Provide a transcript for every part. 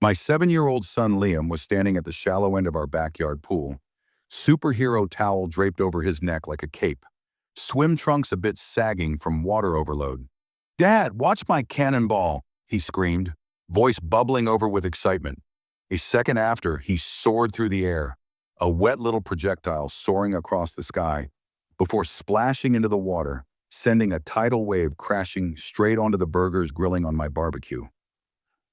My 7-year-old son Liam was standing at the shallow end of our backyard pool, superhero towel draped over his neck like a cape, swim trunks a bit sagging from water overload. "Dad, watch my cannonball," he screamed, voice bubbling over with excitement. A second after, he soared through the air, a wet little projectile soaring across the sky, before splashing into the water, sending a tidal wave crashing straight onto the burgers grilling on my barbecue.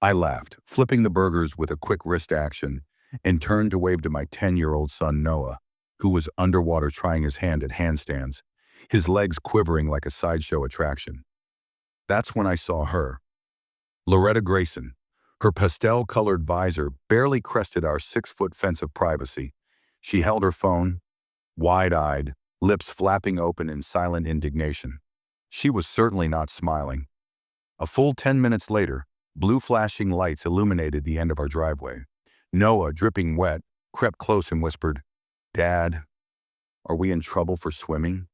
I laughed, flipping the burgers with a quick wrist action, and turned to wave to my 10-year-old son Noah, who was underwater trying his hand at handstands, his legs quivering like a sideshow attraction. That's when I saw her, Loretta Grayson. Her pastel-colored visor barely crested our 6-foot fence of privacy. She held her phone, wide-eyed, lips flapping open in silent indignation. She was certainly not smiling. A full 10 minutes later, blue flashing lights illuminated the end of our driveway. Noah, dripping wet, crept close and whispered, "Dad, are we in trouble for swimming?"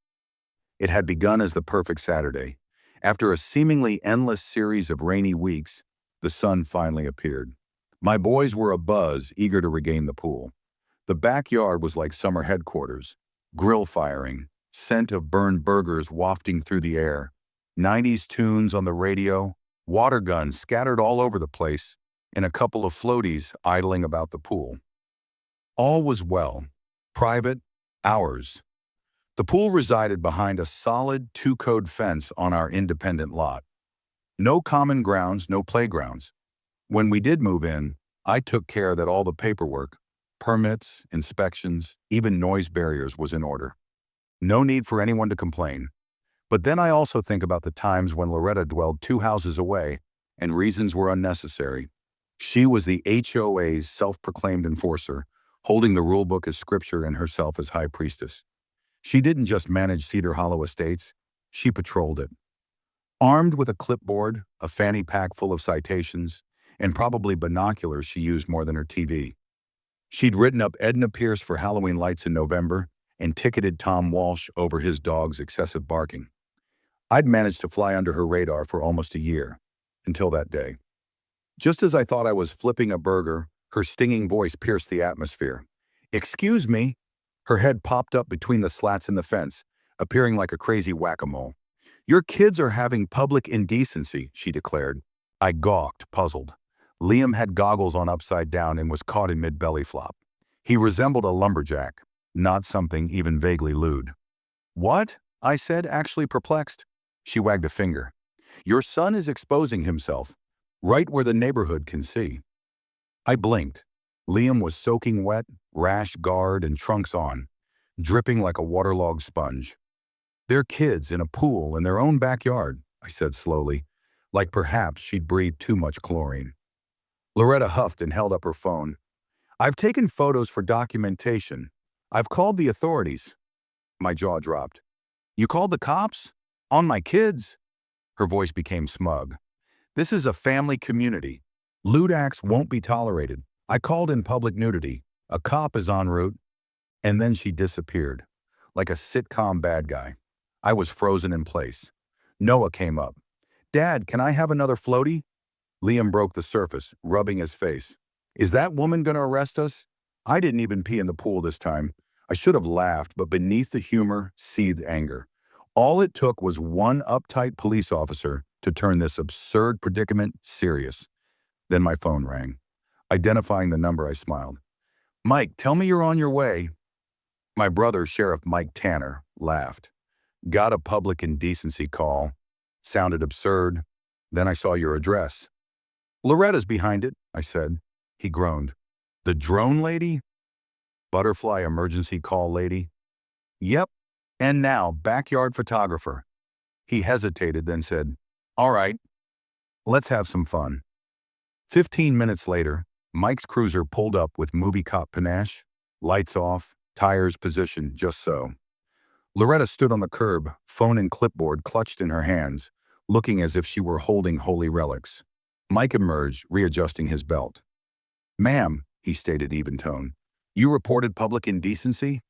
It had begun as the perfect Saturday. After a seemingly endless series of rainy weeks, the sun finally appeared. My boys were abuzz, eager to regain the pool. The backyard was like summer headquarters, grill firing, scent of burned burgers wafting through the air, 90s tunes on the radio, water guns scattered all over the place, and a couple of floaties idling about the pool. All was well. Private, ours. The pool resided behind a solid 2-code fence on our independent lot. No common grounds, no playgrounds. When we did move in, I took care that all the paperwork, permits, inspections, even noise barriers was in order. No need for anyone to complain. But then I also think about the times when Loretta dwelled 2 houses away and reasons were unnecessary. She was the HOA's self-proclaimed enforcer, holding the rulebook as scripture and herself as high priestess. She didn't just manage Cedar Hollow Estates, she patrolled it. Armed with a clipboard, a fanny pack full of citations, and probably binoculars she used more than her TV. She'd written up Edna Pierce for Halloween lights in November and ticketed Tom Walsh over his dog's excessive barking. I'd managed to fly under her radar for almost a year, until that day. Just as I thought I was flipping a burger, her stinging voice pierced the atmosphere. "Excuse me." Her head popped up between the slats in the fence, appearing like a crazy whack-a-mole. "Your kids are having public indecency," she declared. I gawked, puzzled. Liam had goggles on upside down and was caught in mid-belly flop. He resembled a lumberjack, not something even vaguely lewd. "What?" I said, actually perplexed. She wagged a finger. "Your son is exposing himself, right where the neighborhood can see." I blinked. Liam was soaking wet, rash guard and trunks on, dripping like a waterlogged sponge. "They're kids in a pool in their own backyard," I said slowly, like perhaps she'd breathed too much chlorine. Loretta huffed and held up her phone. "I've taken photos for documentation. I've called the authorities." My jaw dropped. "You called the cops? On my kids?" Her voice became smug. "This is a family community. Lewd acts won't be tolerated. I called in public nudity. A cop is en route." And then she disappeared, like a sitcom bad guy. I was frozen in place. Noah came up. "Dad, can I have another floaty?" Liam broke the surface, rubbing his face. "Is that woman gonna arrest us?" I didn't even pee in the pool this time. I should have laughed, but beneath the humor seethed anger. All it took was one uptight police officer to turn this absurd predicament serious. Then my phone rang. Identifying the number, I smiled. "Mike, tell me you're on your way." My brother, Sheriff Mike Tanner, laughed. "Got a public indecency call. Sounded absurd. Then I saw your address." "Loretta's behind it," I said. He groaned. "The drone lady? Butterfly emergency call lady?" "Yep. And now, backyard photographer." He hesitated, then said, "All right, let's have some fun." 15 minutes later, Mike's cruiser pulled up with movie cop panache, lights off, tires positioned just so. Loretta stood on the curb, phone and clipboard clutched in her hands, looking as if she were holding holy relics. Mike emerged, readjusting his belt. "Ma'am," he stated even tone, "you reported public indecency?"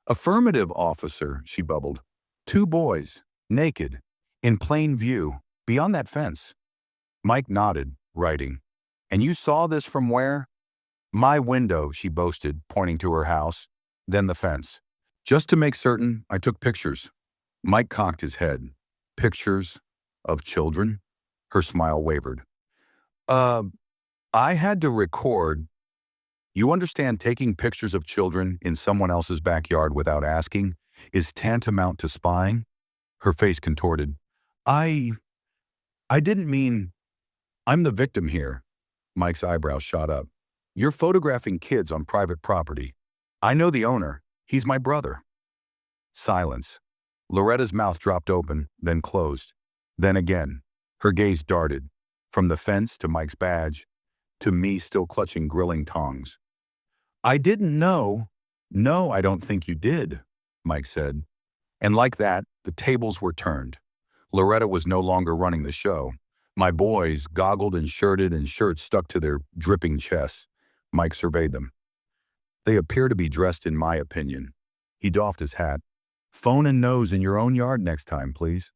"Affirmative, officer," she bubbled. "2 boys, naked, in plain view, beyond that fence." Mike nodded, writing. And you saw this from where? My window, she boasted, pointing to her house, then the fence. Just to make certain, I took pictures. Mike cocked his head. Pictures of children? Her smile wavered. Uh, I had to record. You understand taking pictures of children in someone else's backyard without asking is tantamount to spying? Her face contorted. I I didn't mean I'm the victim here. Mike's eyebrows shot up. You're photographing kids on private property. I know the owner. He's my brother. Silence. Loretta's mouth dropped open, then closed. Then again. Her gaze darted. From the fence to Mike's badge, to me still clutching grilling tongs. I didn't know. No, I don't think you did, Mike said. And like that, the tables were turned. Loretta was no longer running the show. My boys, goggled and shirted and shirts stuck to their dripping chests. Mike surveyed them. They appear to be dressed in my opinion. He doffed his hat. Phone and nose in your own yard next time, please.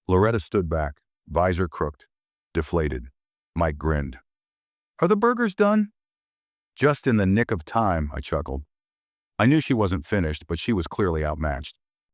Loretta stood back, visor crooked, deflated. Mike grinned. Are the burgers done? Just in the nick of time, I chuckled. I knew she wasn't finished, but she was clearly outmatched.